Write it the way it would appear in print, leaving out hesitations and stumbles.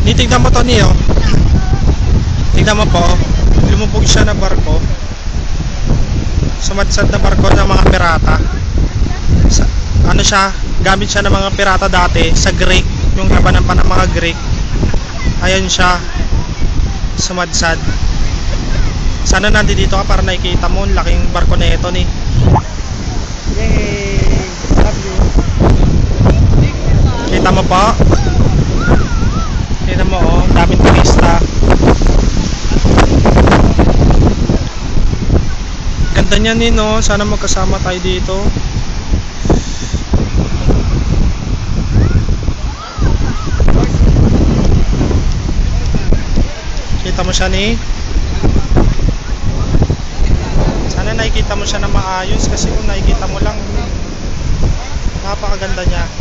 Nitignan mo to niyo. Tignan mo po. Lumubog siya na barko. Sumadsad na barko ng mga pirata. Ano siya? Gamit siya ng mga pirata dati sa Greek. Yung labanan pa ng mga Greek. Ayun siya. Sumadsad. Sana nandito ka para nakikita mo. Laking barko na ito ni. Yay! Love you. Kita mo po? Kita mo oh. Daming turista. Ganda niya Nino, sana magkasama tayo dito. Kita mo siya ni? Sana nakikita mo siya na maayos kasi kung nakikita mo lang napakaganda niya.